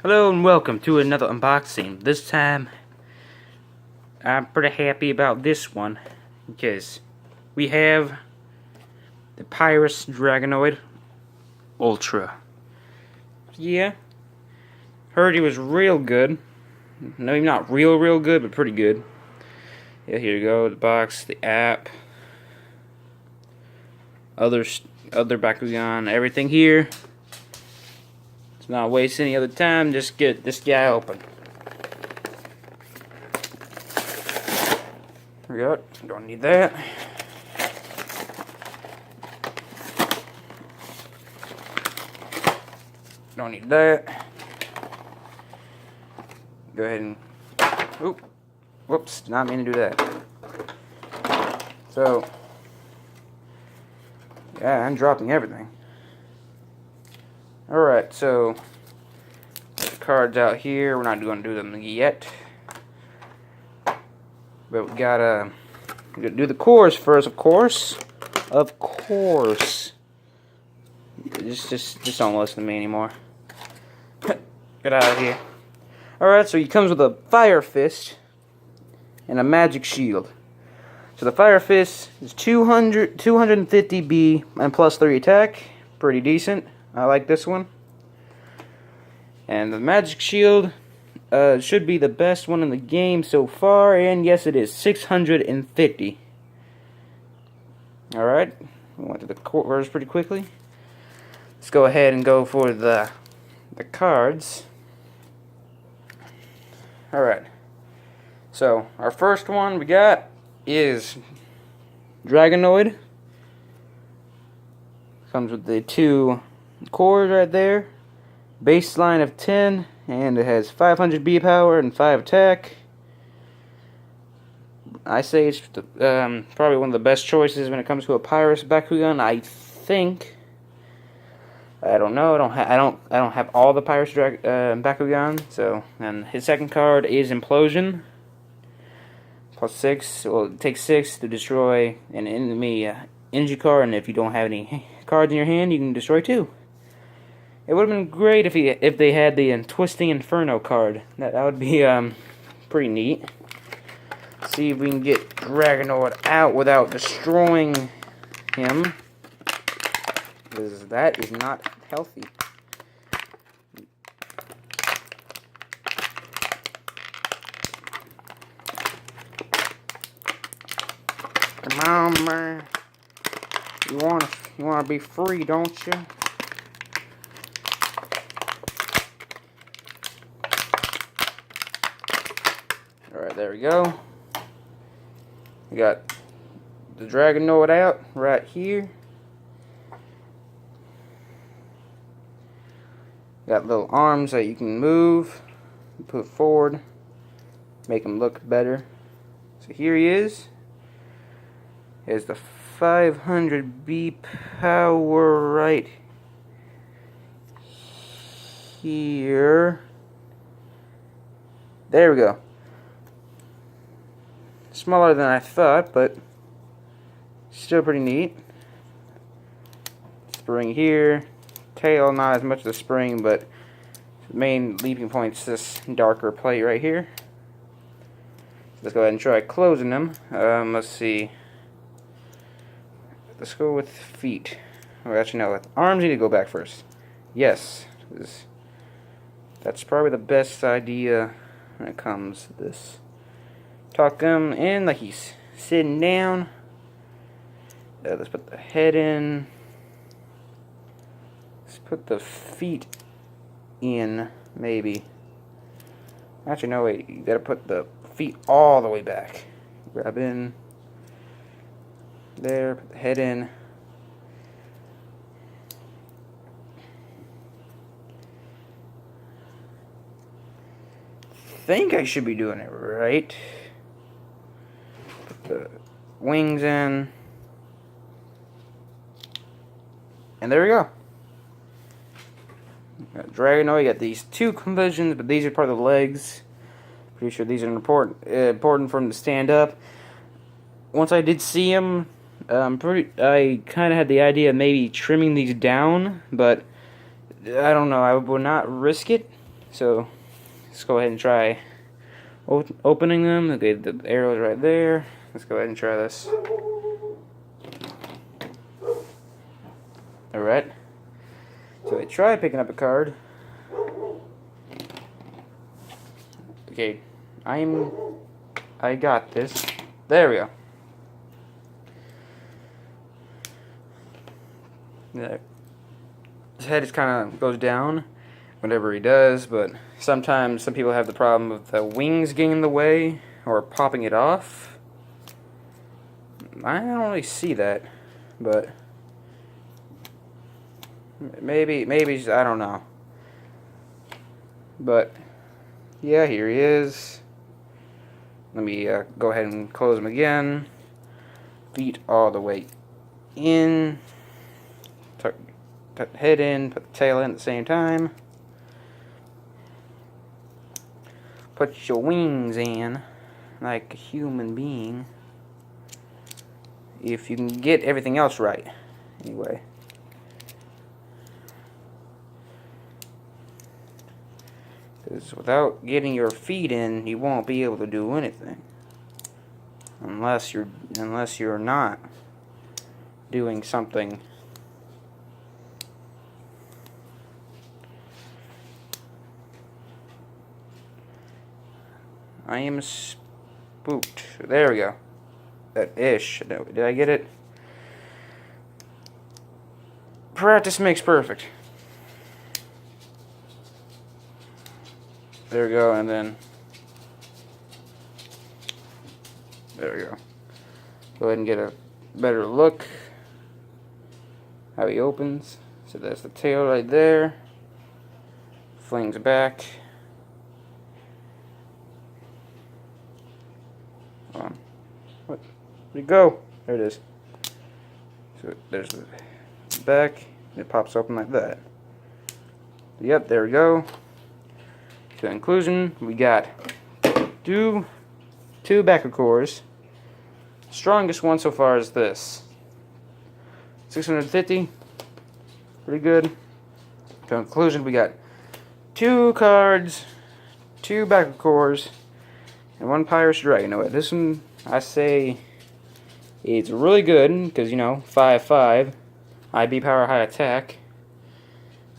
Hello and welcome to another unboxing. This time, I'm pretty happy about this one because we have the Pyrus Dragonoid Ultra. Yeah, heard he was real good. No, maybe not real good, but pretty good. Yeah, here you go, the box, the app, other Bakugan, everything here. Not waste any other time, just get this guy open. There we go. Don't need that. Don't need that. Go ahead and oop. Whoops, not mean to do that. So yeah, I'm dropping everything. Alright, so the cards out here, we're not going to do them yet. But we gotta do the cores first, of course. Of course. Just don't listen to me anymore. Get out of here. Alright, so he comes with a Fire Fist and a Magic Shield. So the Fire Fist is 250 B and plus 3 attack. Pretty decent. I like this one. And the Magic Shield should be the best one in the game so far, and yes, it is 650. Alright, we went to the cores pretty quickly. Let's go ahead and go for the cards. Alright, so our first one we got is Dragonoid. Comes with the 2 cores right there, baseline of 10, and it has 500 B power and 5 attack. I say it's probably one of the best choices when it comes to a Pyrus Bakugan. I think. I don't know. I don't have all the Pyrus Bakugan. So, and his second card is Implosion. Plus 6. Well, it takes 6 to destroy an enemy energy card, and if you don't have any cards in your hand, you can destroy 2. It would have been great if they had the Twisting Inferno card. That would be pretty neat. See if we can get Dragonoid out without destroying him, because that is not healthy. Come on, man. You wanna be free, don't you? Alright, there we go. We got the Dragonoid out right here. Got little arms that you can move, put forward, make him look better. So here he is. Here's the 500 B power right here. There we go. Smaller than I thought, but still pretty neat. Spring here. Tail, not as much of the spring, but the main leaping point's this darker plate right here. Let's go ahead and try closing them. Let's see. Let's go with feet. Oh, actually, no. With arms, need to go back first. Yes. That's probably the best idea when it comes to this. Tuck him in like he's sitting down. Let's put the head in. Let's put the feet in, maybe. Actually, no, wait. You gotta put the feet all the way back. Grab in. There, put the head in. Think I should be doing it right. Put the wings in. And there we go. Got Dragonoid, you got these 2 collisions, but these are part of the legs. Pretty sure these are important for him to stand up. Once I did see him, I kind of had the idea of maybe trimming these down, but I don't know. I would not risk it. So let's go ahead and try opening them. Okay, the arrow's right there. Let's go ahead and try this. Alright. So I try picking up a card. Okay, I got this. There we go. Yeah. His head just kind of goes down whenever he does, but sometimes some people have the problem of the wings getting in the way or popping it off. I don't really see that, but maybe I don't know. But yeah, here he is. Let me go ahead and close him again. Feet all the way in. Tuck the head in, put the tail in at the same time. Put your wings in like a human being. If you can get everything else right. Anyway. Because without getting your feet in, you won't be able to do anything. Unless you're not doing something. I am spooked. There we go. That ish. Did I get it? Practice makes perfect. There we go, and then there we go. Go ahead and get a better look how he opens. So that's the tail right there. Flings back. Where'd it go? There it is. So there's the back. It pops open like that. Yep, there we go. To conclusion, we got two backer cores. Strongest one so far is this. 650. Pretty good. To conclusion, we got 2 cards, 2 backer cores, and 1 Pyrus Dragonoid. This one, I say, it's really good because, you know, 5/5, IB power, high attack,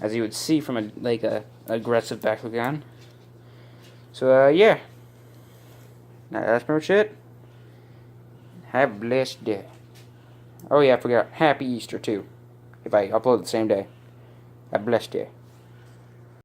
as you would see from a aggressive Bakugan. So yeah, that's pretty much it. Have a blessed day. Oh yeah, I forgot. Happy Easter too, if I upload the same day. Have a blessed day.